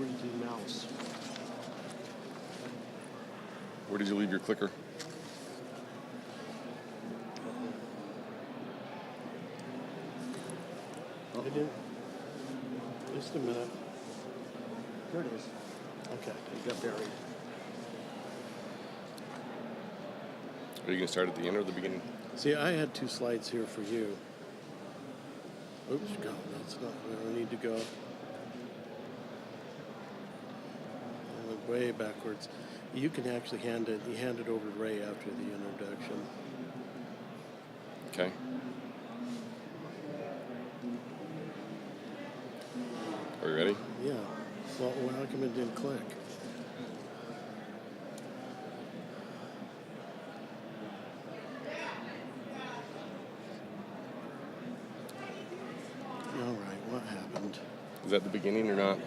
Where's the mouse? Where did you leave your clicker? I didn't. Just a minute. There it is. Okay, it got buried. Are you going to start at the end or the beginning? See, I had 2 slides here for you. Oops, go. That's not where I need to go. I went way backwards. You can actually hand it over to Ray after the introduction. Okay. Are you ready? Yeah. Well, how come it didn't click? All right, what happened? Is that the beginning or not?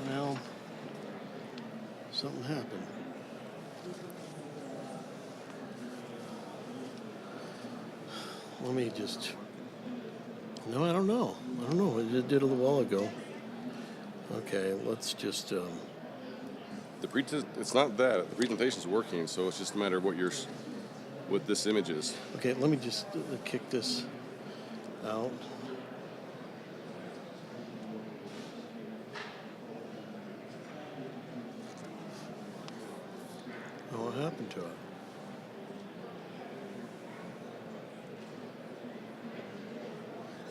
Well, something happened. Let me just... No, I don't know. It did a little while ago. Okay, let's just... It's not that. The presentation's working, so it's just a matter of what this image is. Okay, let me just kick this out. Oh, what happened to it?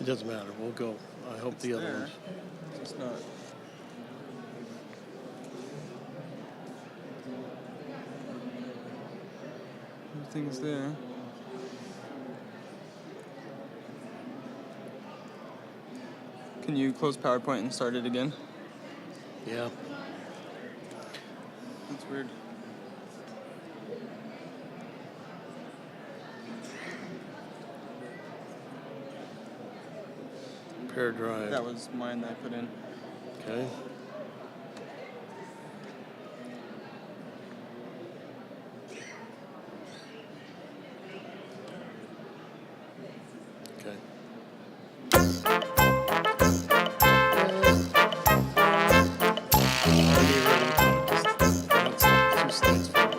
It doesn't matter. We'll go. I hope the other ones. It's not. Everything's there. Can you close PowerPoint and start it again? Yeah. That's weird. Pair drive. That was mine that I put in. Okay. Okay. Are you ready? Just 2 slides forward.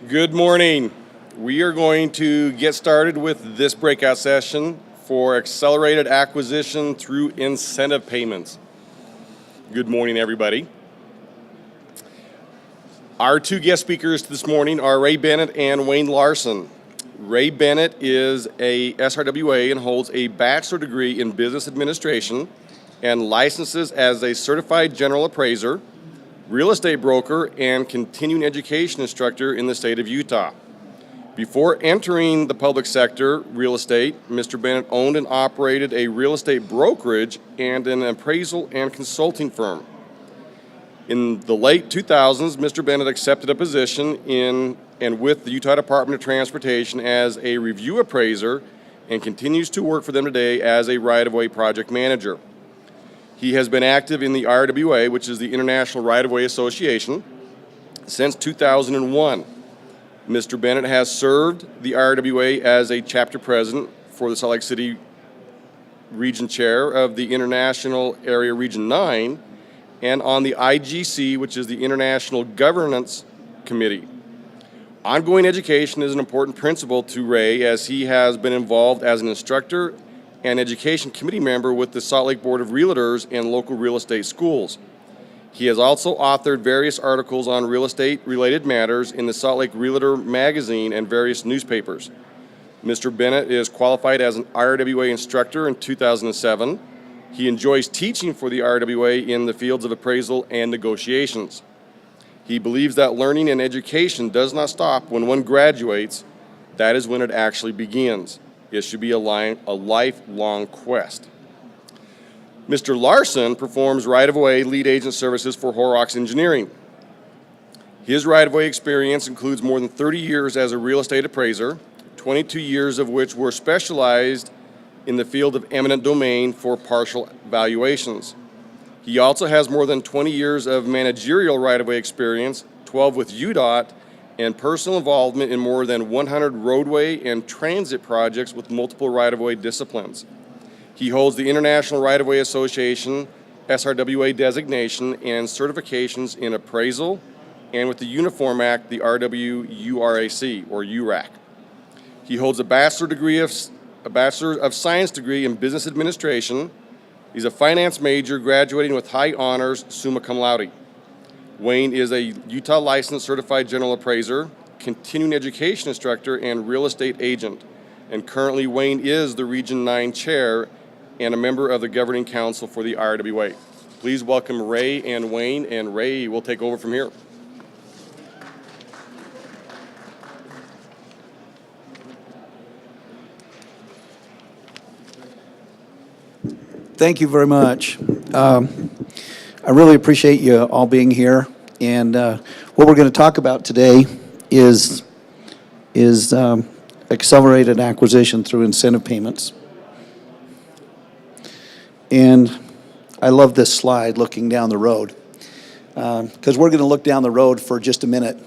Good morning. We are going to get started with this breakout session for accelerated acquisition through incentive payments. Good morning, everybody. Our 2 guest speakers this morning are Ray Bennett and Wayne Larson. Ray Bennett is a SRWA and holds a bachelor degree in business administration and licenses as a certified general appraiser, real estate broker, and continuing education instructor in the state of Utah. Before entering the public sector real estate, Mr. Bennett owned and operated a real estate brokerage and an appraisal and consulting firm. In the late 2000s, Mr. Bennett accepted a position in and with the Utah Department of Transportation as a review appraiser and continues to work for them today as a right-of-way project manager. He has been active in the IRWA, which is the International Right-of-Way Association, since 2001. Mr. Bennett has served the IRWA as a chapter president for the Salt Lake City region chair of the International Area Region 9 and on the IGC, which is the International Governance Committee. Ongoing education is an important principle to Ray as he has been involved as an instructor and education committee member with the Salt Lake Board of Realtors and local real estate schools. He has also authored various articles on real estate-related matters in the Salt Lake Realtor magazine and various newspapers. Mr. Bennett is qualified as an IRWA instructor in 2007. He enjoys teaching for the IRWA in the fields of appraisal and negotiations. He believes that learning and education does not stop when one graduates. That is when it actually begins. It should be a lifelong quest. Mr. Larson performs right-of-way lead agent services for Horrocks Engineering. His right-of-way experience includes more than 30 years as a real estate appraiser, 22 years of which were specialized in the field of eminent domain for partial valuations. He also has more than 20 years of managerial right-of-way experience, 12 with UDOT, and personal involvement in more than 100 roadway and transit projects with multiple right-of-way disciplines. He holds the International Right-of-Way Association SRWA designation and certifications in appraisal, and with the Uniform Act, the RWURAC, or URAC. He holds a Bachelor of Science degree in Business Administration. He's a finance major, graduating with high honors, summa cum laude. Wayne is a Utah licensed certified general appraiser, continuing education instructor, and real estate agent. And currently, Wayne is the Region 9 chair and a member of the governing council for the IRWA. Please welcome Ray and Wayne, and Ray will take over from here. Thank you very much. I really appreciate you all being here. And what we're going to talk about today is accelerated acquisition through incentive payments. And I love this slide, looking down the road, because we're going to look down the road for just a minute.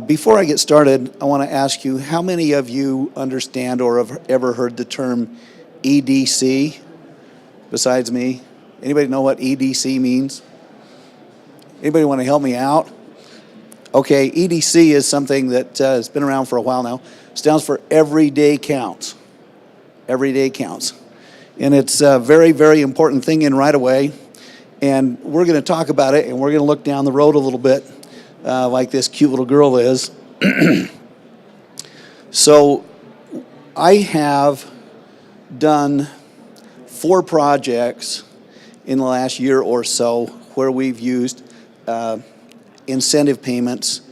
Before I get started, I want to ask you, how many of you understand or have ever heard the term EDC? Besides me, anybody know what EDC means? Anybody want to help me out? Okay, EDC is something that has been around for a while now. It stands for Every Day Counts. Every day counts. And it's a very, very important thing in right-of-way. And we're going to talk about it, and we're going to look down the road a little bit, like this cute little girl is. So I have done 4 projects in the last year or so where we've used incentive payments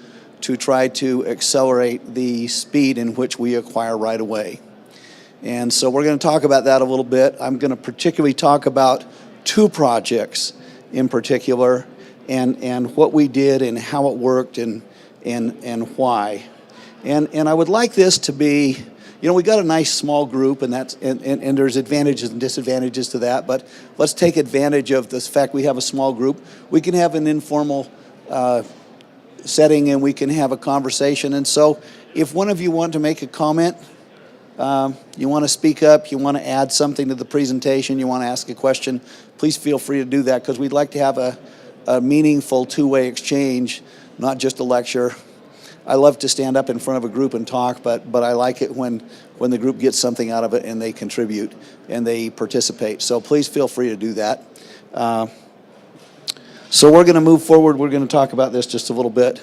to try to accelerate the speed in which we acquire right away. And so we're going to talk about that a little bit. I'm going to particularly talk about 2 projects in particular, and what we did and how it worked and why. And I would like this to be, we got a nice small group, and there's advantages and disadvantages to that, but let's take advantage of this fact we have a small group. We can have an informal setting, and we can have a conversation. And so if one of you want to make a comment, you want to speak up, you want to add something to the presentation, you want to ask a question, please feel free to do that, because we'd like to have a meaningful two-way exchange, not just a lecture. I love to stand up in front of a group and talk, but I like it when the group gets something out of it and they contribute and they participate. So please feel free to do that. So we're going to move forward. We're going to talk about this just a little bit.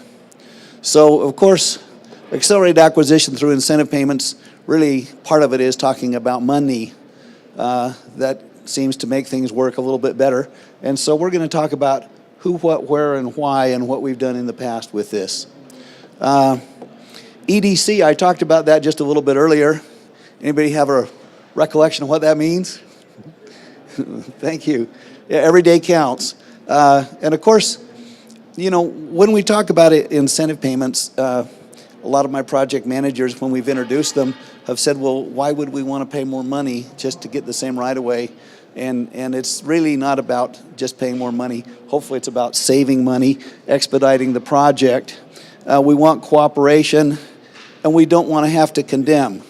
So, of course, accelerated acquisition through incentive payments, really part of it is talking about money that seems to make things work a little bit better. And so we're going to talk about who, what, where, and why, and what we've done in the past with this. EDC, I talked about that just a little bit earlier. Anybody have a recollection of what that means? Thank you. Yeah, every day counts. And of course, when we talk about it, incentive payments, a lot of my project managers, when we've introduced them, have said, well, why would we want to pay more money just to get the same right away? And it's really not about just paying more money. Hopefully it's about saving money, expediting the project. We want cooperation, and we don't want to have to condemn.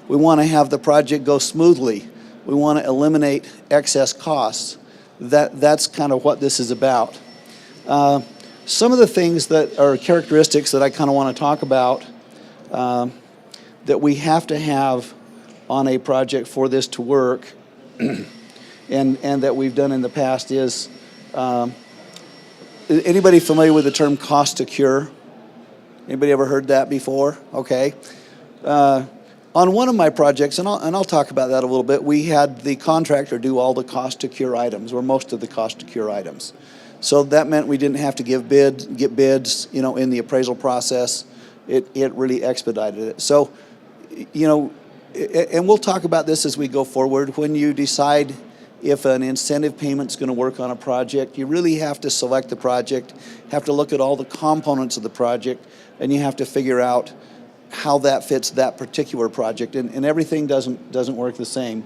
We want to have the project go smoothly. We want to eliminate excess costs. That's kind of what this is about. Some of the things that are characteristics that I kind of want to talk about that we have to have on a project for this to work and that we've done in the past is, anybody familiar with the term cost to cure? Anybody ever heard that before? Okay. On one of my projects, and I'll talk about that a little bit, we had the contractor do all the cost to cure items, or most of the cost to cure items. So that meant we didn't have to get bids, in the appraisal process. It really expedited it. So, and we'll talk about this as we go forward. When you decide if an incentive payment's going to work on a project, you really have to select the project, have to look at all the components of the project, and you have to figure out how that fits that particular project, and everything doesn't work the same.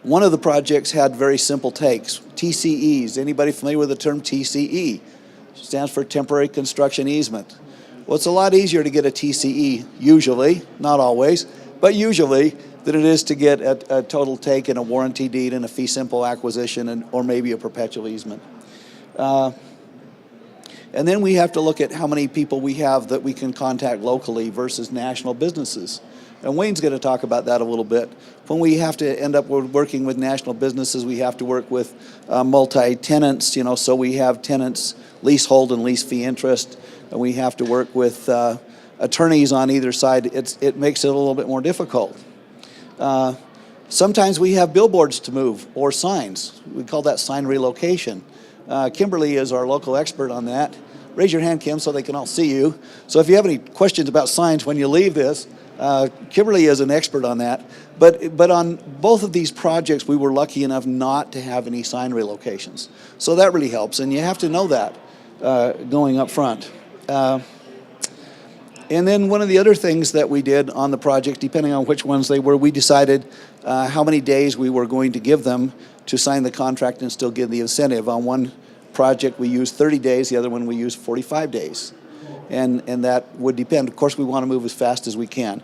One of the projects had very simple takes. TCEs. Anybody familiar with the term TCE? Stands for temporary construction easement. Well, it's a lot easier to get a TCE, usually, not always, but usually, than it is to get a total take and a warranty deed and a fee simple acquisition or maybe a perpetual easement. And then we have to look at how many people we have that we can contact locally versus national businesses. And Wayne's going to talk about that a little bit. When we have to end up working with national businesses, we have to work with multi-tenants, so we have tenants, leasehold and lease fee interest, and we have to work with attorneys on either side. It makes it a little bit more difficult. Sometimes we have billboards to move or signs. We call that sign relocation. Kimberly is our local expert on that. Raise your hand, Kim, so they can all see you. So if you have any questions about signs when you leave this, Kimberly is an expert on that. But on both of these projects, we were lucky enough not to have any sign relocations. So that really helps, and you have to know that going up front. And then one of the other things that we did on the project, depending on which ones they were, we decided how many days we were going to give them to sign the contract and still give the incentive. On one project, we used 30 days. The other one, we used 45 days. And that would depend. Of course, we want to move as fast as we can.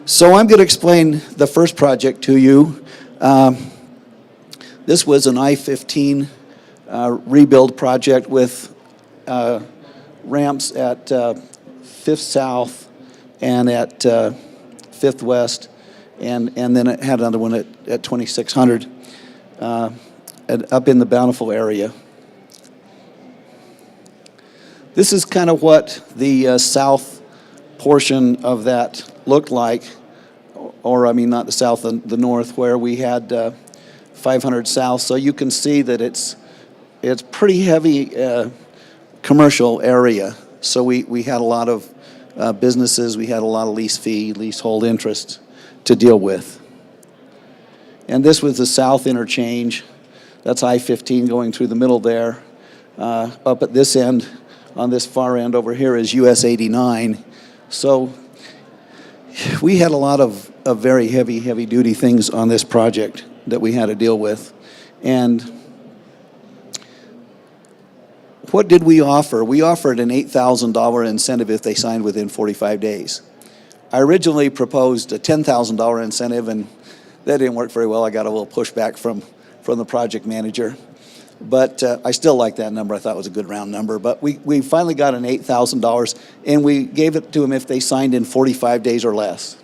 So I'm going to explain the first project to you. This was an I-15 rebuild project with ramps at 5th South and at 5th West, and then it had another one at 2600 up in the Bountiful area. This is kind of what the south portion of that looked like, or I mean not the south, the north, where we had 500 South. So you can see that it's pretty heavy commercial area. So we had a lot of businesses, we had a lot of lease fee, leasehold interest to deal with. And this was the south interchange. That's I-15 going through the middle there. Up at this end, on this far end over here, is US 89. So we had a lot of very heavy duty things on this project that we had to deal with. And what did we offer? We offered an $8,000 incentive if they signed within 45 days. I originally proposed a $10,000 incentive, and that didn't work very well. I got a little pushback from the project manager. But I still like that number. I thought it was a good round number. But we finally got an $8,000, and we gave it to them if they signed in 45 days or less.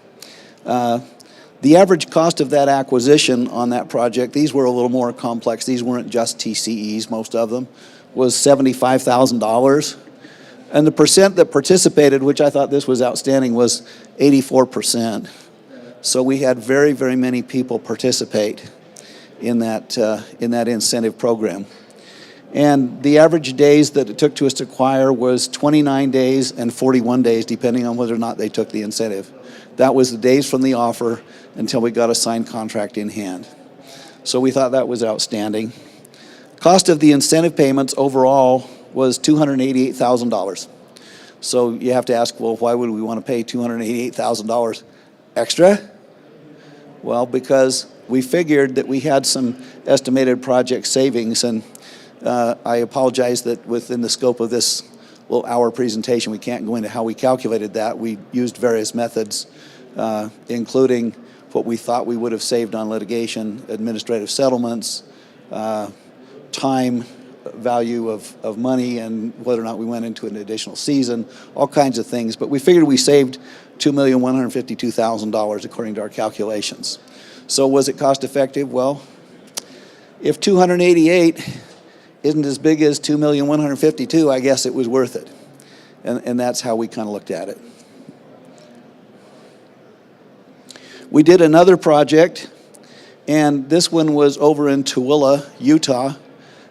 The average cost of that acquisition on that project, these were a little more complex. These weren't just TCEs, most of them, was $75,000. And the percent that participated, which I thought this was outstanding, was 84%. So we had very many people participate in that incentive program. And the average days that it took to us to acquire was 29 days and 41 days, depending on whether or not they took the incentive. That was the days from the offer until we got a signed contract in hand. So we thought that was outstanding. Cost of the incentive payments overall was $288,000. So you have to ask, well, why would we want to pay $288,000 extra? Well, because we figured that we had some estimated project savings, and I apologize that within the scope of this little hour presentation, we can't go into how we calculated that. We used various methods, including what we thought we would have saved on litigation, administrative settlements, time value of money, and whether or not we went into an additional season, all kinds of things. But we figured we saved $2,152,000 according to our calculations. So was it cost effective? Well, if 288 isn't as big as 2,152,000, I guess it was worth it. And that's how we kind of looked at it. We did another project, and this one was over in Tooele, Utah.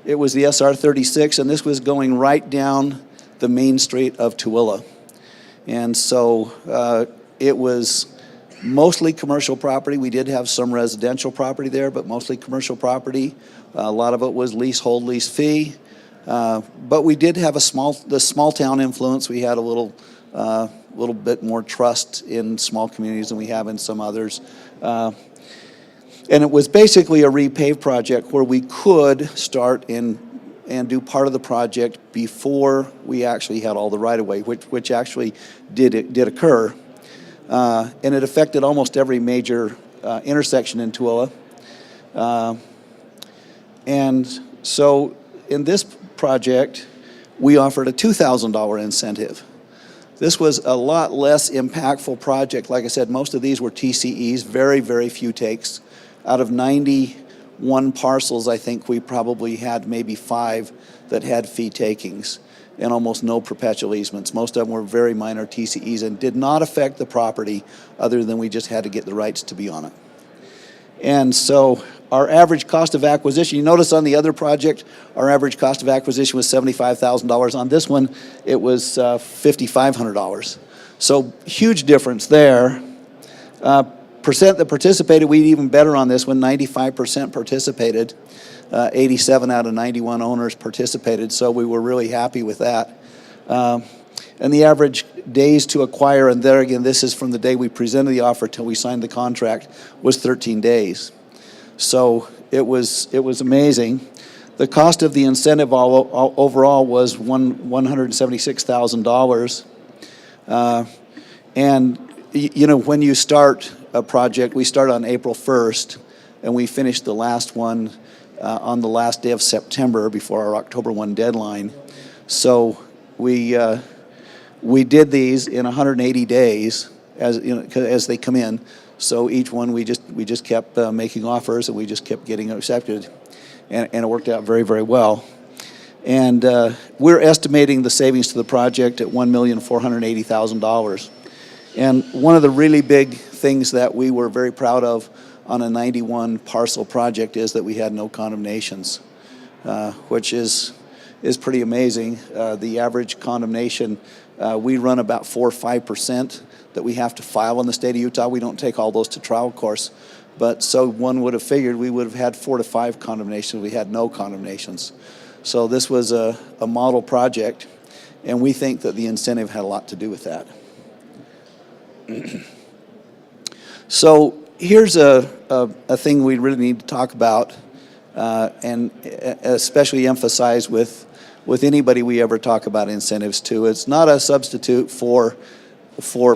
It was the SR 36, and this was going right down the main street of Tooele. And so it was mostly commercial property. We did have some residential property there, but mostly commercial property. A lot of it was leasehold, lease fee. But we did have the small town influence. We had a little bit more trust in small communities than we have in some others. And it was basically a repave project where we could start and do part of the project before we actually had all the right-of-way, which actually did occur. And it affected almost every major intersection in Tooele. And so in this project, we offered a $2,000 incentive. This was a lot less impactful project. Like I said, most of these were TCEs, very, very few takes. Out of 91 parcels, I think we probably had maybe 5 that had fee takings and almost no perpetual easements. Most of them were very minor TCEs and did not affect the property other than we just had to get the rights to be on it. And so our average cost of acquisition, you notice on the other project, our average cost of acquisition was $75,000. On this one, it was $5,500. So huge difference there. Percent that participated, we did even better on this one, 95% participated. 87 out of 91 owners participated, so we were really happy with that. And the average days to acquire, and there again, this is from the day we presented the offer till we signed the contract, was 13 days. So it was amazing. The cost of the incentive overall was $176,000. And you know, when you start a project, we start on April 1st, and we finished the last one on the last day of September before our October 1 deadline. So we did these in 180 days as you know, as they come in. So each one we just kept making offers, and we just kept getting accepted, and it worked out very, very well. And we're estimating the savings to the project at $1,480,000. And one of the really big things that we were very proud of on a 91 parcel project is that we had no condemnations, which is pretty amazing. The average condemnation, we run about 4 or 5% that we have to file in the state of Utah. We don't take all those to trial, of course, but so one would have figured we would have had 4 to 5 condemnations. We had no condemnations. So this was a model project, and we think that the incentive had a lot to do with that. So here's a thing we really need to talk about, and especially emphasize with anybody we ever talk about incentives to. It's not a substitute for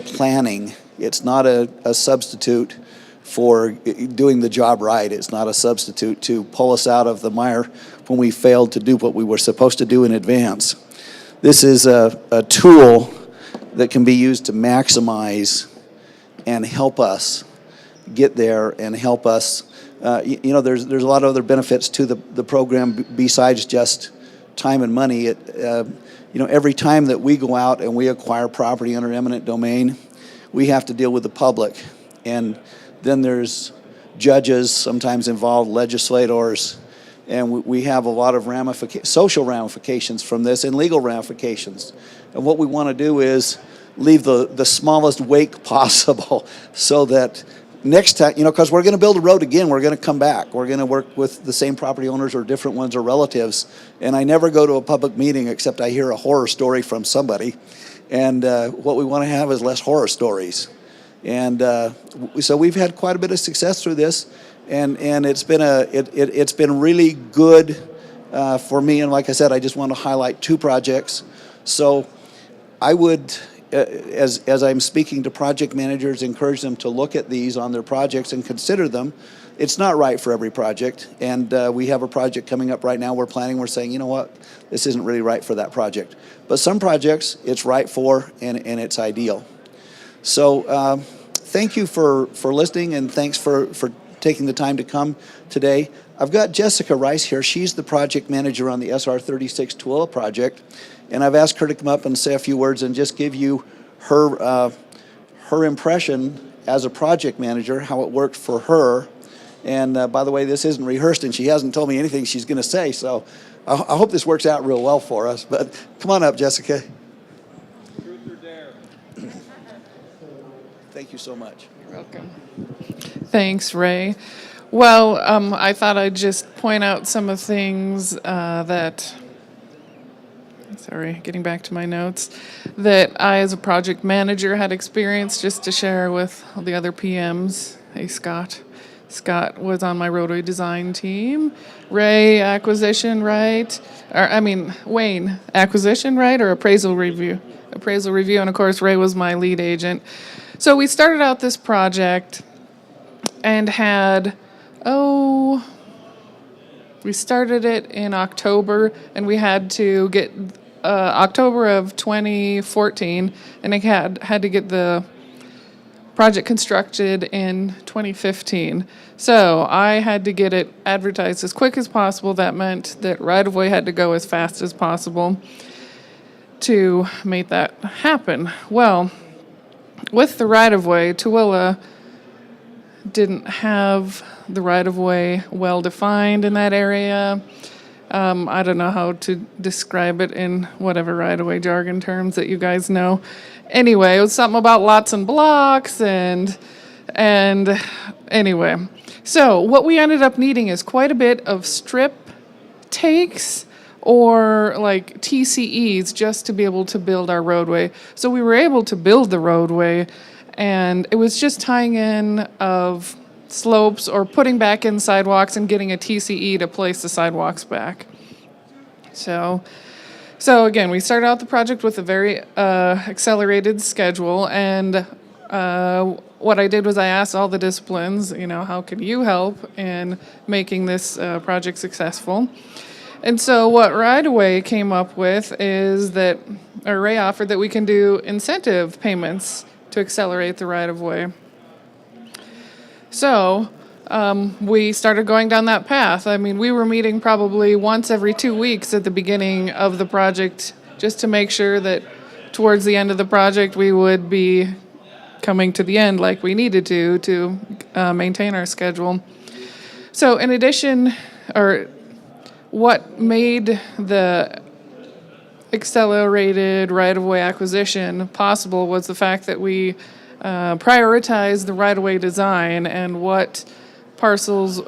planning. It's not a substitute for doing the job right. It's not a substitute to pull us out of the mire when we failed to do what we were supposed to do in advance. This is a tool that can be used to maximize and help us get there and help us. You know, there's a lot of other benefits to the program besides just time and money. You know, every time that we go out and we acquire property under eminent domain, we have to deal with the public. And then there's judges sometimes involved, legislators, and we have a lot of social ramifications from this and legal ramifications. And what we want to do is leave the smallest wake possible so that next time, you know, because we're going to build a road again, we're going to come back. We're going to work with the same property owners or different ones or relatives. And I never go to a public meeting except I hear a horror story from somebody. And what we want to have is less horror stories. And so we've had quite a bit of success through this, and it's been it's been really good for me. And like I said, I just want to highlight 2 projects. So I would, as I'm speaking to project managers, encourage them to look at these on their projects and consider them. It's not right for every project, and we have a project coming up right now we're planning. We're saying, you know what, this isn't really right for that project. But some projects it's right for, and it's ideal. So thank you for listening, and thanks for taking the time to come today. I've got Jessica Rice here. She's the project manager on the SR 36 Tooele project, and I've asked her to come up and say a few words and just give you her impression as a project manager, how it worked for her. And by the way, this isn't rehearsed, and she hasn't told me anything she's going to say, so I hope this works out real well for us. But come on up, Jessica. Truth or dare? Thank you so much. You're welcome. Thanks, Ray. Well, I thought I'd just point out some of the things getting back to my notes, that I, as a project manager, had experience just to share with all the other PMs. Hey, Scott. Scott was on my roadway design team. Ray, acquisition, right? Wayne, acquisition, right? Or appraisal review? Appraisal review, and of course, Ray was my lead agent. So we started out this project and had, we started it in October, and we had to get October of 2014, and I had to get the project constructed in 2015. So I had to get it advertised as quick as possible. That meant that right-of-way had to go as fast as possible to make that happen. Well, with the right-of-way, Tooele didn't have the right-of-way well-defined in that area. I don't know how to describe it in whatever right-of-way jargon terms that you guys know. Anyway, it was something about lots and blocks and anyway. So what we ended up needing is quite a bit of strip takes or like TCEs just to be able to build our roadway. So we were able to build the roadway, and it was just tying in of slopes or putting back in sidewalks and getting a TCE to place the sidewalks back. So again, we started out the project with a very accelerated schedule, and what I did was I asked all the disciplines, how can you help in making this project successful? And so what Right-of-Way came up with is that, or Ray offered that we can do incentive payments to accelerate the right-of-way. So we started going down that path. I mean, we were meeting probably once every 2 weeks at the beginning of the project just to make sure that towards the end of the project we would be coming to the end like we needed to maintain our schedule. So in addition, or what made the accelerated right-of-way acquisition possible was the fact that we prioritized the right-of-way design and what parcels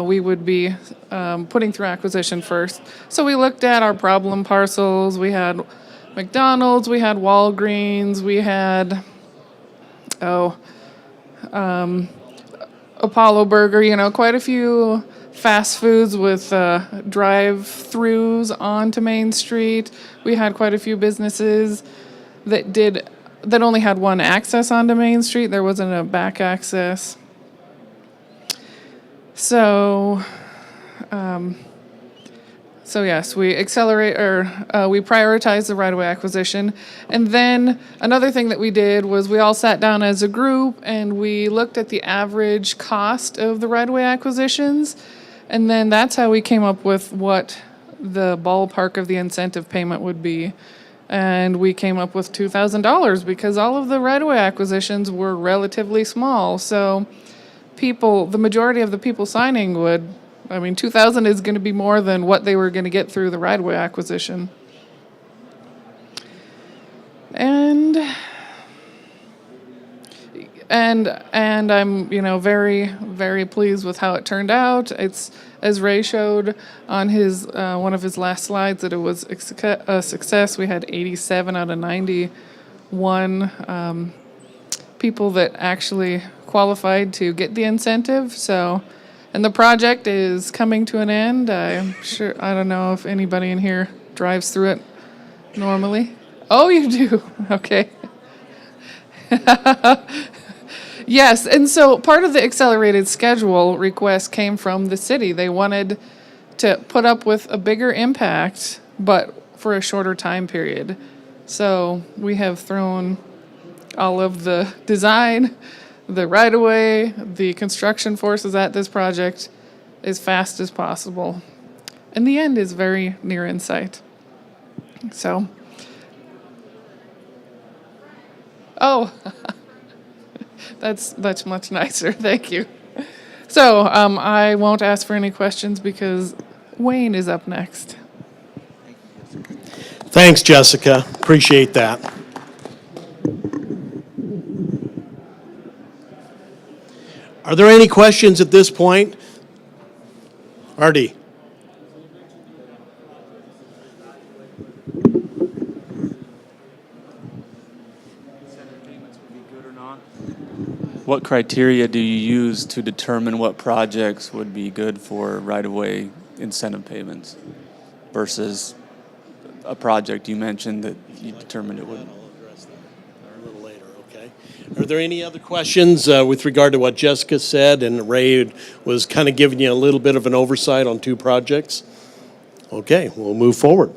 we would be putting through acquisition first. So we looked at our problem parcels. We had McDonald's, we had Walgreens, we had Apollo Burger, quite a few fast foods with drive-throughs onto Main Street. We had quite a few businesses that only had one access onto Main Street. There wasn't a back access. So yes, we we prioritized the right-of-way acquisition. And then another thing that we did was we all sat down as a group and we looked at the average cost of the right-of-way acquisitions. And then that's how we came up with what the ballpark of the incentive payment would be. And we came up with $2,000 because all of the right-of-way acquisitions were relatively small. So the majority of the people signing $2,000 is going to be more than what they were going to get through the right-of-way acquisition. And I'm, very, very pleased with how it turned out. It's, as Ray showed on his one of his last slides, that it was a success. We had 87 out of 91 people that actually qualified to get the incentive. So, and the project is coming to an end. I don't know if anybody in here drives through it normally. Oh, you do? Okay. Yes, and so part of the accelerated schedule request came from the city. They wanted to put up with a bigger impact, but for a shorter time period. So we have thrown all of the design, the right-of-way, the construction forces at this project as fast as possible. And the end is very near in sight. So, that's much nicer. Thank you. So I won't ask for any questions because Wayne is up next. Thanks, Jessica. Appreciate that. Are there any questions at this point? Artie? what criteria do you use to determine what projects would be good for right-of-way incentive payments versus a project you mentioned that you determined it would? I'll address that a little later, okay? Are there any other questions with regard to what Jessica said and Ray was kind of giving you a little bit of an oversight on 2 projects? Okay, we'll move forward.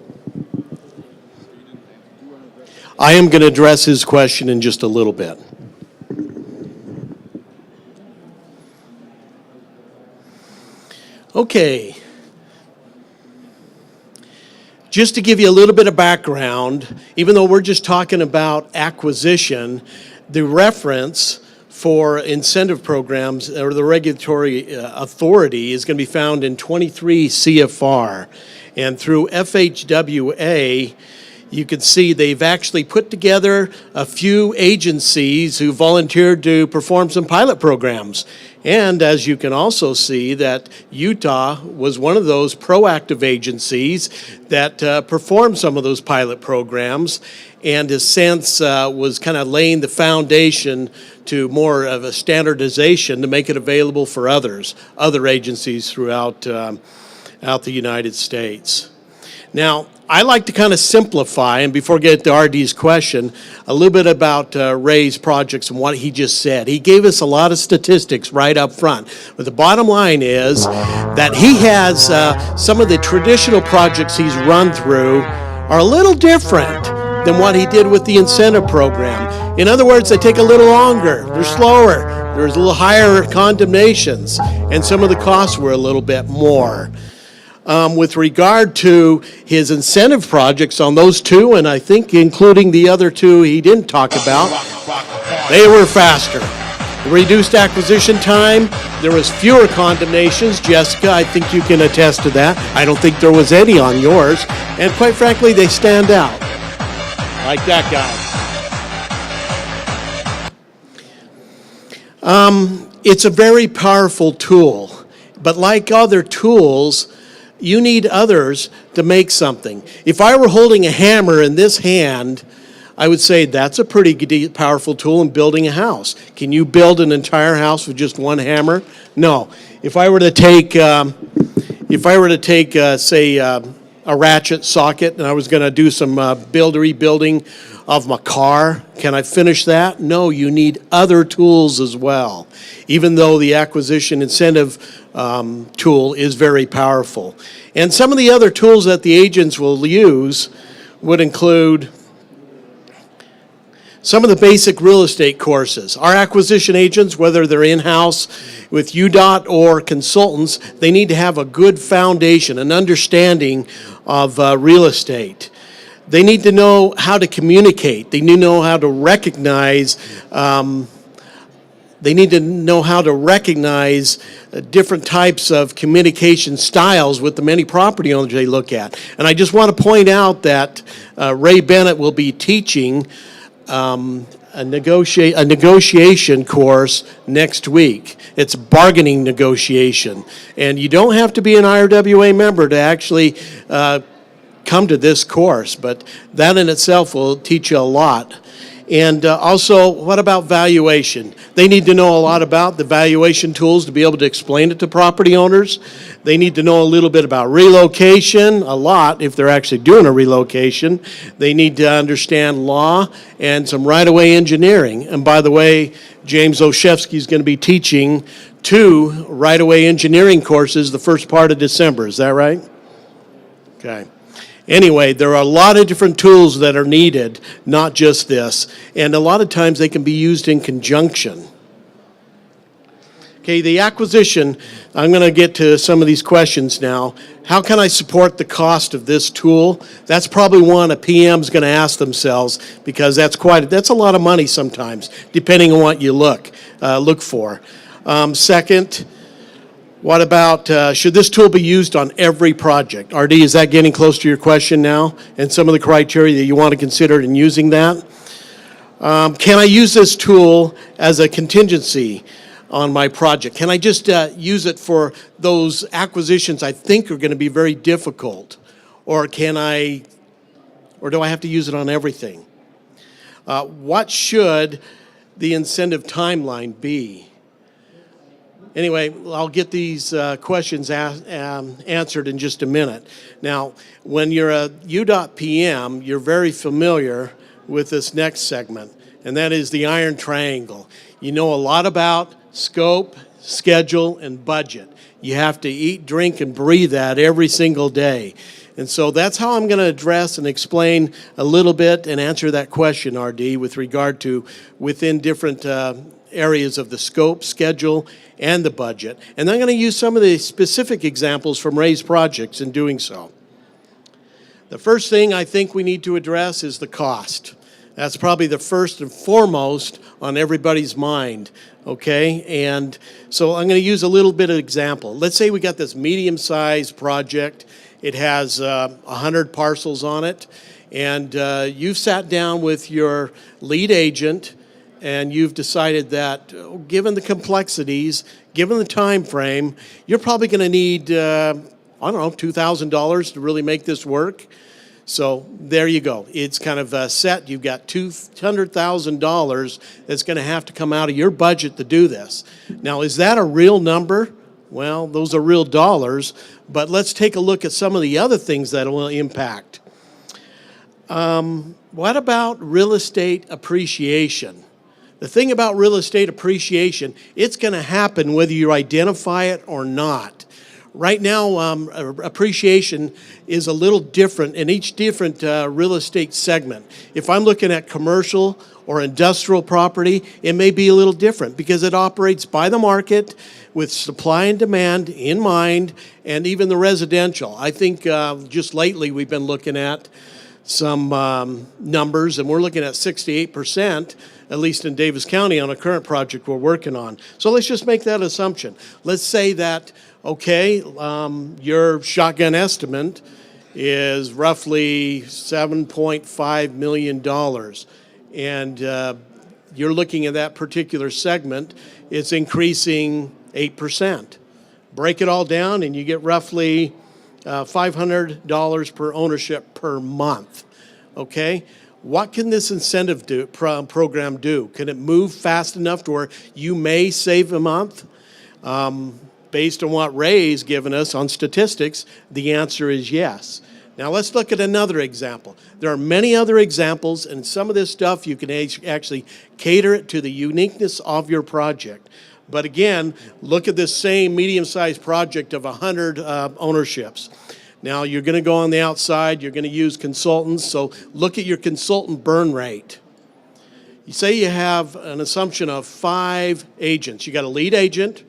I am going to address his question in just a little bit. Okay. Just to give you a little bit of background, even though we're just talking about acquisition, the reference for incentive programs or the regulatory authority is going to be found in 23 CFR. And through FHWA, you can see they've actually put together a few agencies who volunteered to perform some pilot programs. And as you can also see that Utah was one of those proactive agencies that performed some of those pilot programs and has since was kind of laying the foundation to more of a standardization to make it available for other agencies throughout out the United States. Now, I like to kind of simplify, and before I get to RD's question, a little bit about Ray's projects and what he just said. He gave us a lot of statistics right up front, but the bottom line is that he has some of the traditional projects he's run through are a little different than what he did with the incentive program. In other words, they take a little longer, they're slower, there's a little higher condemnations, and some of the costs were a little bit more. With regard to his incentive projects on those 2, and I think including the other 2 he didn't talk about, they were faster. Reduced acquisition time, there was fewer condemnations. Jessica, I think you can attest to that. I don't think there was any on yours. And quite frankly, they stand out. Like that guy. It's a very powerful tool, but like other tools, you need others to make something. If I were holding a hammer in this hand, I would say that's a pretty powerful tool in building a house. Can you build an entire house with just one hammer? No. If I were to take, say, a ratchet socket and I was going to do some rebuilding of my car, can I finish that? No, you need other tools as well, even though the acquisition incentive tool is very powerful. And some of the other tools that the agents will use would include some of the basic real estate courses. Our acquisition agents, whether they're in-house with UDOT or consultants, they need to have a good foundation, an understanding of real estate. They need to know how to communicate. They need to know how to recognize different types of communication styles with the many property owners they look at. And I just want to point out that Ray Bennett will be teaching a negotiation course next week. It's bargaining negotiation. And you don't have to be an IRWA member to actually come to this course, but that in itself will teach you a lot. And also, what about valuation? They need to know a lot about the valuation tools to be able to explain it to property owners. They need to know a little bit about relocation, a lot if they're actually doing a relocation. They need to understand law and some right-of-way engineering. And by the way, James Oshevsky is going to be teaching 2 right-of-way engineering courses the first part of December. Is that right? Okay. Anyway, there are a lot of different tools that are needed, not just this. And a lot of times they can be used in conjunction. Okay, the acquisition, I'm going to get to some of these questions now. How can I support the cost of this tool? That's probably one a PM's going to ask themselves, because that's a lot of money sometimes, depending on what you look for. Second, what about, should this tool be used on every project? RD, is that getting close to your question now? And some of the criteria that you want to consider in using that? Can I use this tool as a contingency on my project? Can I just use it for those acquisitions I think are going to be very difficult? Or do I have to use it on everything? What should the incentive timeline be? Anyway, I'll get these questions answered in just a minute. Now, when you're a UDOT PM, you're very familiar with this next segment, and that is the iron triangle. You know a lot about scope, schedule, and budget. You have to eat, drink, and breathe that every single day. And so that's how I'm going to address and explain a little bit and answer that question, RD, with regard to within different areas of the scope, schedule, and the budget. And I'm going to use some of the specific examples from Ray's projects in doing so. The first thing I think we need to address is the cost. That's probably the first and foremost on everybody's mind, okay? And so I'm going to use a little bit of example. Let's say we got this medium-sized project. It has 100 parcels on it, and you've sat down with your lead agent, and you've decided that, given the complexities, given the time frame, you're probably going to need, I don't know, $2,000 to really make this work. So there you go. It's kind of set. You've got $200,000 that's going to have to come out of your budget to do this. Now, is that a real number? Well, those are real dollars, but let's take a look at some of the other things that will impact. What about real estate appreciation? The thing about real estate appreciation, it's going to happen whether you identify it or not. Right now, appreciation is a little different in each different real estate segment. If I'm looking at commercial or industrial property, it may be a little different because it operates by the market with supply and demand in mind, and even the residential. I think just lately we've been looking at some numbers, and we're looking at 68%, at least in Davis County, on a current project we're working on. So let's just make that assumption. Let's say that, okay, your shotgun estimate is roughly $7.5 million, and you're looking at that particular segment, it's increasing 8%. Break it all down, and you get roughly $500 per ownership per month, okay? What can this incentive program do? Can it move fast enough to where you may save a month? Based on what Ray's given us on statistics, the answer is yes. Now let's look at another example. There are many other examples, and some of this stuff you can actually cater it to the uniqueness of your project. But again, look at this same medium-sized project of 100 ownerships. Now, you're going to go on the outside, you're going to use consultants, so look at your consultant burn rate. You say you have an assumption of 5 agents. You got a lead agent,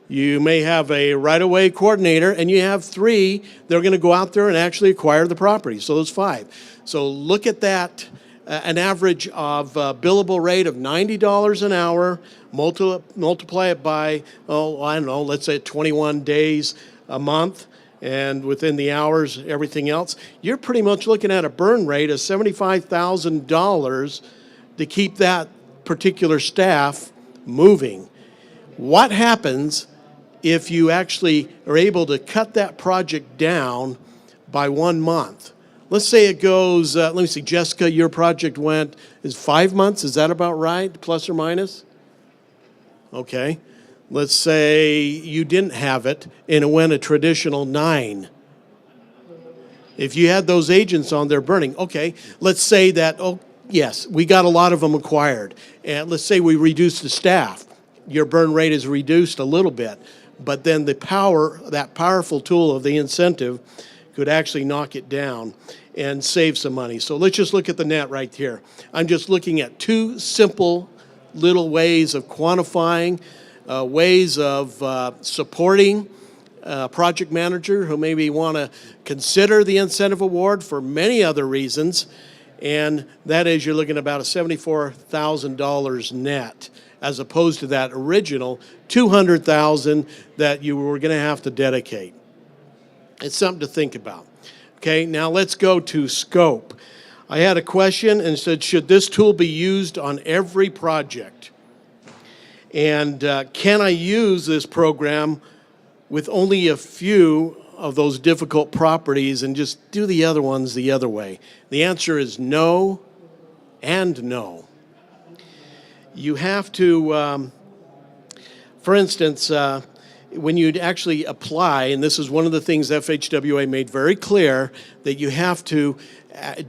you may have a right-of-way coordinator, and you have 3 that are going to go out there and actually acquire the property, so there's 5. So look at that, an average of billable rate of $90 an hour, multiply it by, I don't know, let's say 21 days a month, and within the hours, everything else, you're pretty much looking at a burn rate of $75,000 to keep that particular staff moving. What happens if you actually are able to cut that project down by 1 month? Let's say it goes, let me see, Jessica, your project is 5 months, is that about right, plus or minus? Okay. Let's say you didn't have it and it went a traditional 9. If you had those agents on there burning, okay, let's say that, oh, yes, we got a lot of them acquired. And let's say we reduce the staff. Your burn rate is reduced a little bit, but then the power, that powerful tool of the incentive could actually knock it down and save some money. So let's just look at the net right here. I'm just looking at 2 simple little ways of quantifying, ways of supporting a project manager who maybe want to consider the incentive award for many other reasons, and that is you're looking at about a $74,000 net, as opposed to that original $200,000 that you were going to have to dedicate. It's something to think about. Okay, now let's go to scope. I had a question and said, should this tool be used on every project? And can I use this program with only a few of those difficult properties and just do the other ones the other way? The answer is no and no. you have to, for instance, when you actually apply, and this is one of the things FHWA made very clear, that you have to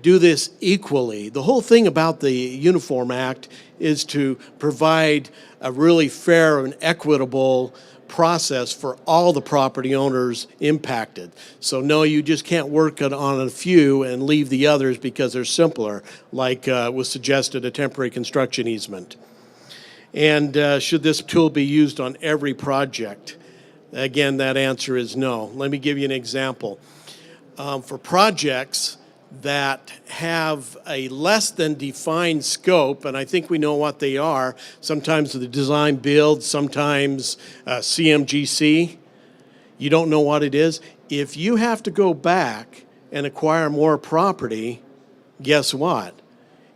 do this equally. The whole thing about the Uniform Act is to provide a really fair and equitable process for all the property owners impacted. So no, you just can't work on a few and leave the others because they're simpler, like was suggested, a temporary construction easement. And should this tool be used on every project? Again, that answer is no. Let me give you an example. For projects that have a less than defined scope, and I think we know what they are, sometimes the design build, sometimes CMGC, you don't know what it is. If you have to go back and acquire more property, guess what?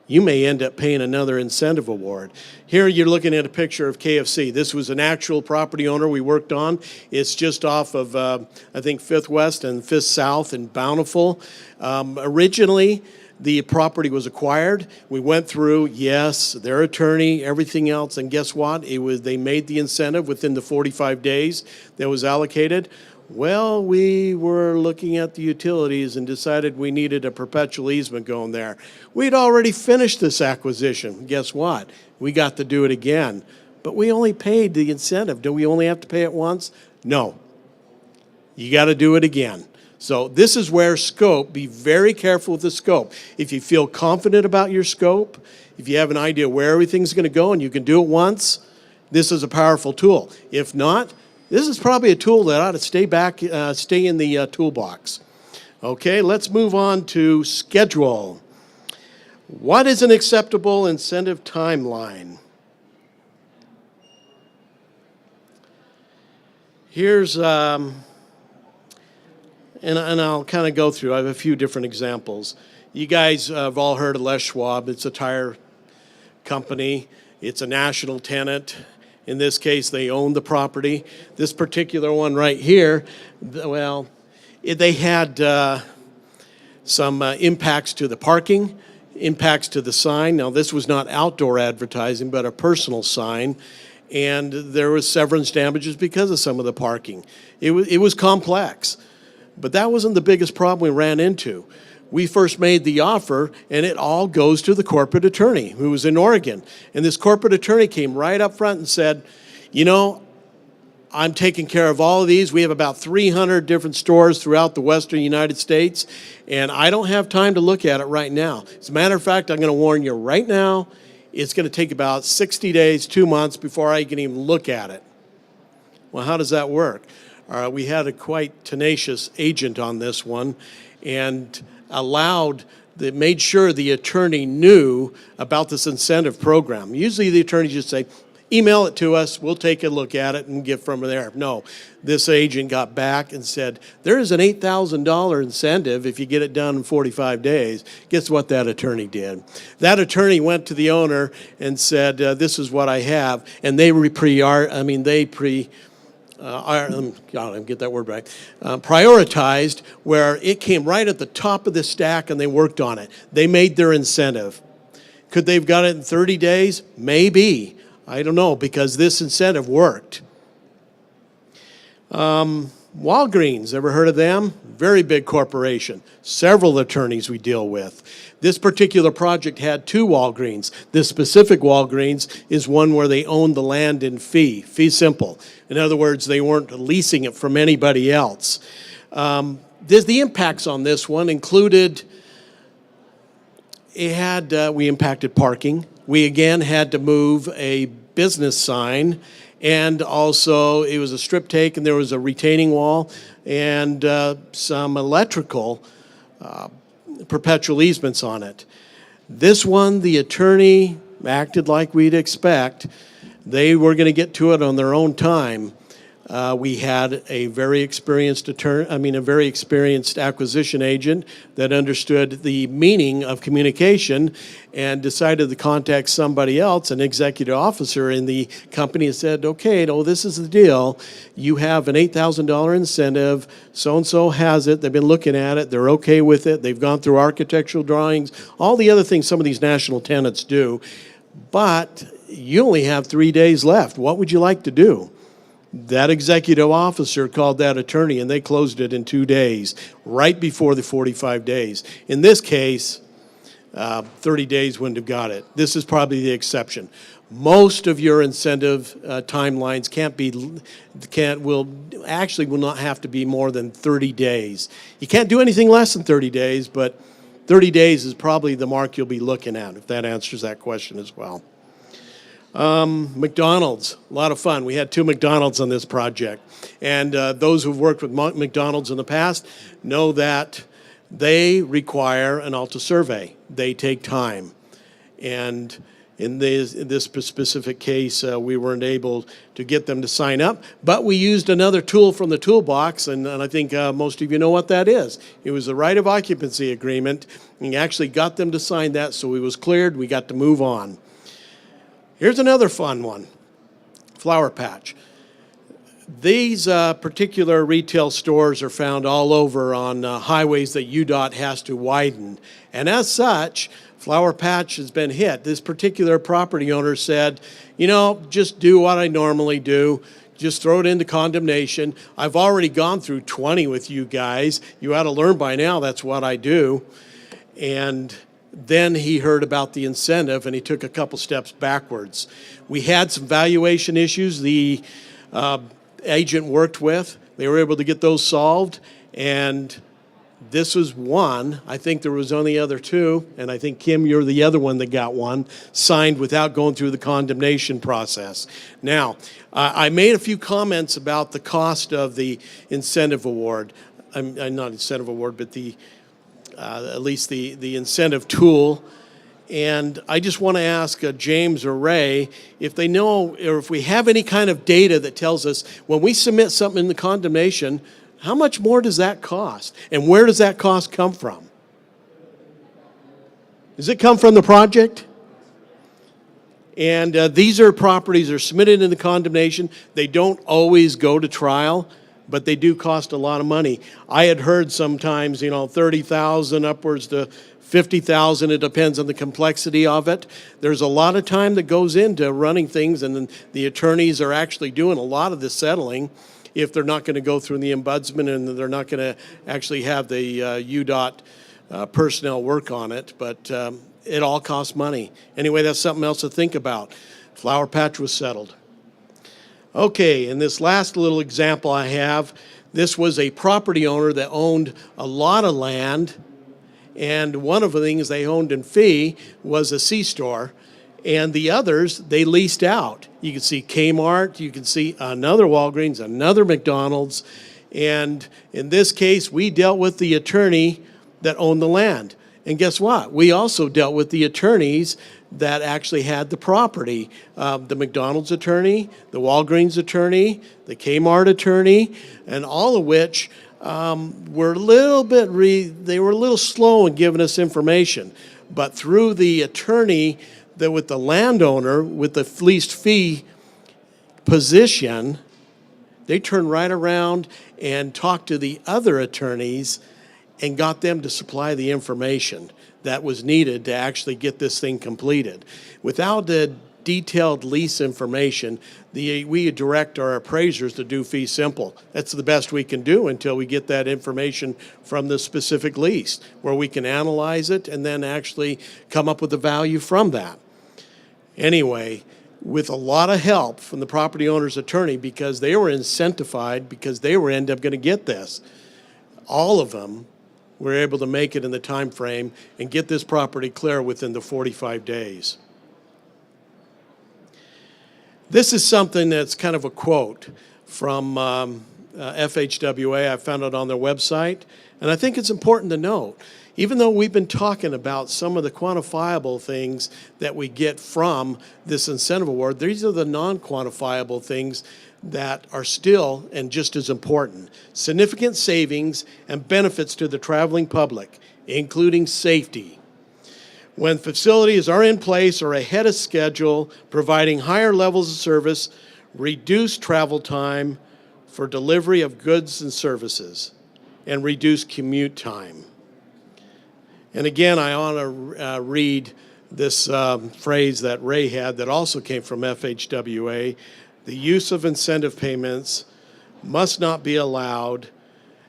You may end up paying another incentive award. Here you're looking at a picture of KFC. This was an actual property owner we worked on. It's just off of, I think, 5th West and 5th South in Bountiful. Originally, the property was acquired. We went through, yes, their attorney, everything else, and guess what? They made the incentive within the 45 days that was allocated. Well, we were looking at the utilities and decided we needed a perpetual easement going there. We'd already finished this acquisition. Guess what? We got to do it again. But we only paid the incentive. Do we only have to pay it once? No. You got to do it again. So this is where scope, be very careful with the scope. If you feel confident about your scope, if you have an idea where everything's going to go and you can do it once, this is a powerful tool. If not, this is probably a tool that ought to stay in the toolbox. Okay, let's move on to schedule. What is an acceptable incentive timeline? Here's, and I'll kind of go through, I have a few different examples. You guys have all heard of Les Schwab. It's a tire company. It's a national tenant. In this case, they own the property. This particular one right here, well, they had some impacts to the parking, impacts to the sign. Now, this was not outdoor advertising, but a personal sign. And there was severance damages because of some of the parking. It was complex. But that wasn't the biggest problem we ran into. We first made the offer, and it all goes to the corporate attorney who was in Oregon. And this corporate attorney came right up front and said, you know, I'm taking care of all of these. We have about 300 different stores throughout the western United States, and I don't have time to look at it right now. As a matter of fact, I'm going to warn you right now, it's going to take about 60 days, 2 months before I can even look at it. Well, how does that work? We had a quite tenacious agent on this one, and made sure the attorney knew about this incentive program. Usually the attorneys just say, email it to us, we'll take a look at it and get from there. No, this agent got back and said, there is an $8,000 incentive if you get it done in 45 days. Guess what that attorney did? That attorney went to the owner and said, this is what I have, and they prioritized where it came right at the top of the stack and they worked on it. They made their incentive. Could they have got it in 30 days? Maybe. I don't know, because this incentive worked. Walgreens, ever heard of them? Very big corporation. Several attorneys we deal with. This particular project had 2 Walgreens. This specific Walgreens is one where they owned the land in fee simple. In other words, they weren't leasing it from anybody else. The impacts on this one included, we impacted parking. We again had to move a business sign, and also it was a strip take and there was a retaining wall and some electrical perpetual easements on it. This one, the attorney acted like we'd expect. They were going to get to it on their own time. We had a very experienced acquisition agent that understood the meaning of communication and decided to contact somebody else, an executive officer in the company, and said, okay, no, this is the deal. You have an $8,000 incentive. So-and-so has it. They've been looking at it. They're okay with it. They've gone through architectural drawings, all the other things some of these national tenants do. But you only have 3 days left. What would you like to do? That executive officer called that attorney, and they closed it in 2 days, right before the 45 days. In this case, 30 days wouldn't have got it. This is probably the exception. Most of your incentive timelines will not have to be more than 30 days. You can't do anything less than 30 days, but 30 days is probably the mark you'll be looking at, if that answers that question as well. McDonald's, a lot of fun. We had 2 McDonald's on this project. And those who've worked with McDonald's in the past know that they require an ALTA survey. They take time. And in this specific case, we weren't able to get them to sign up, but we used another tool from the toolbox, and I think most of you know what that is. It was the right of occupancy agreement, and we actually got them to sign that, so we was cleared, we got to move on. Here's another fun one, Flower Patch. These particular retail stores are found all over on highways that UDOT has to widen. And as such, Flower Patch has been hit. This particular property owner said, you know, just do what I normally do. Just throw it into condemnation. I've already gone through 20 with you guys. You ought to learn by now that's what I do. And then he heard about the incentive, and he took a couple steps backwards. We had some valuation issues the agent worked with. They were able to get those solved, and this was one. I think there was only other 2, and I think, Kim, you're the other one that got one, signed without going through the condemnation process. Now, I made a few comments about the cost of the incentive award. Not incentive award, but the at least the incentive tool. And I just want to ask James or Ray if they know, or if we have any kind of data that tells us when we submit something in the condemnation, how much more does that cost? And where does that cost come from? Does it come from the project? And these are properties that are submitted in the condemnation. They don't always go to trial, but they do cost a lot of money. I had heard sometimes, you know, $30,000 upwards to $50,000. It depends on the complexity of it. There's a lot of time that goes into running things, and then the attorneys are actually doing a lot of the settling if they're not going to go through the ombudsman and they're not going to actually have the UDOT personnel work on it. But it all costs money. Anyway, that's something else to think about. Flower Patch was settled. Okay, in this last little example I have, this was a property owner that owned a lot of land, and one of the things they owned in fee was a C-store, and the others they leased out. You can see Kmart, you can see another Walgreens, another McDonald's, and in this case, we dealt with the attorney that owned the land. And guess what? We also dealt with the attorneys that actually had the property. The McDonald's attorney, the Walgreens attorney, the Kmart attorney, and all of which were a little bit, they were a little slow in giving us information. But through the attorney that with the landowner, with the least fee position, they turned right around and talked to the other attorneys and got them to supply the information that was needed to actually get this thing completed. Without the detailed lease information, we direct our appraisers to do fee simple. That's the best we can do until we get that information from the specific lease, where we can analyze it and then actually come up with the value from that. Anyway, with a lot of help from the property owner's attorney, because they were incentivized, because they were end up going to get this, all of them were able to make it in the time frame and get this property clear within the 45 days. This is something that's kind of a quote from FHWA. I found it on their website, and I think it's important to note. Even though we've been talking about some of the quantifiable things that we get from this incentive award, these are the non-quantifiable things that are still and just as important. Significant savings and benefits to the traveling public, including safety. When facilities are in place or ahead of schedule, providing higher levels of service, reduce travel time for delivery of goods and services, and reduce commute time. And again, I want to read this phrase that Ray had that also came from FHWA. The use of incentive payments must not be allowed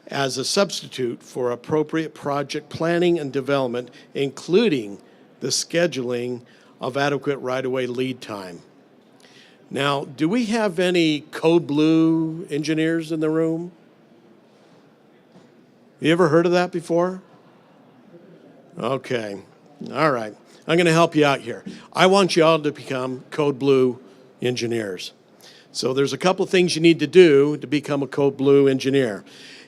as a substitute for appropriate project planning and development, including the scheduling of adequate right-of-way lead time. Now, do we have any Code Blue engineers in the room? You ever heard of that before? Okay, all right. I'm going to help you out here. I want you all to become Code Blue engineers. So there's a couple things you need to do to become a Code Blue engineer.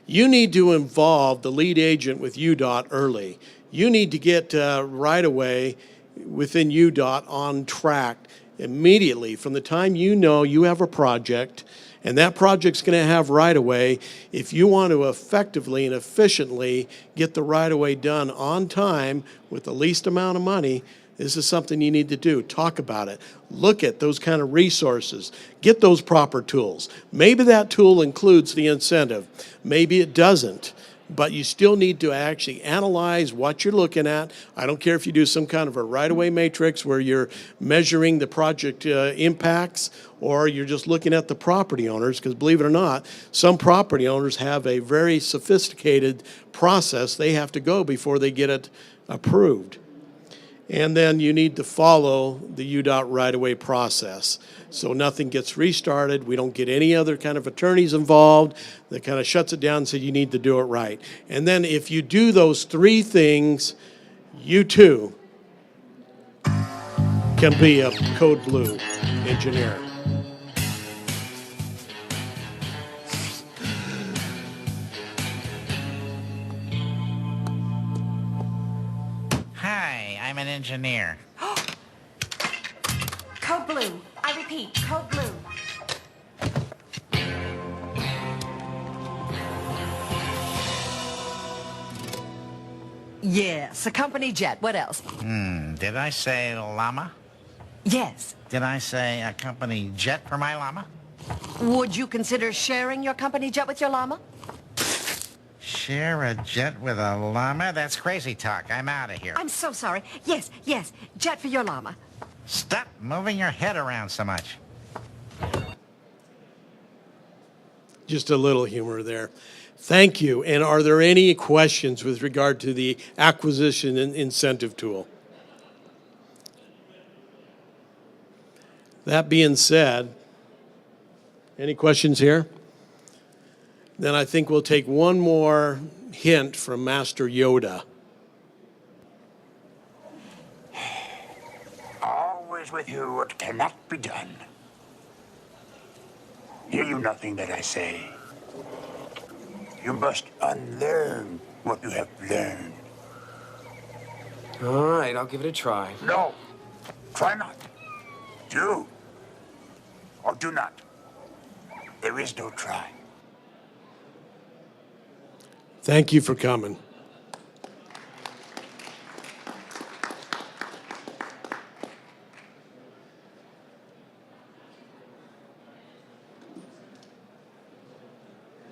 You need to involve the lead agent with UDOT early. You need to get right away within UDOT on track immediately from the time you know you have a project and that project's going to have right-of-way. If you want to effectively and efficiently get the right-of-way done on time with the least amount of money, this is something you need to do. Talk about it. Look at those kind of resources. Get those proper tools. Maybe that tool includes the incentive. Maybe it doesn't. But you still need to actually analyze what you're looking at. I don't care if you do some kind of a right-of-way matrix where you're measuring the project impacts, or you're just looking at the property owners, because believe it or not, some property owners have a very sophisticated process they have to go before they get it approved. And then you need to follow the UDOT right-of-way process. So nothing gets restarted. We don't get any other kind of attorneys involved that kind of shuts it down and says you need to do it right. And then if you do those three things, you too can be a Code Blue engineer. Hi, I'm an engineer. Code Blue. I repeat, Code Blue. Yes, a company jet. What else? Did I say llama? Yes. Did I say a company jet for my llama? Would you consider sharing your company jet with your llama? Share a jet with a llama? That's crazy talk. I'm out of here. I'm so sorry. Yes, yes, jet for your llama. Stop moving your head around so much. Just a little humor there. Thank you. And are there any questions with regard to the acquisition and incentive tool? That being said, any questions here? Then I think we'll take one more hint from Master Yoda. Always with you what cannot be done. Hear you nothing that I say. You must unlearn what you have learned. All right, I'll give it a try. No, try not. Do or do not. There is no try. Thank you for coming.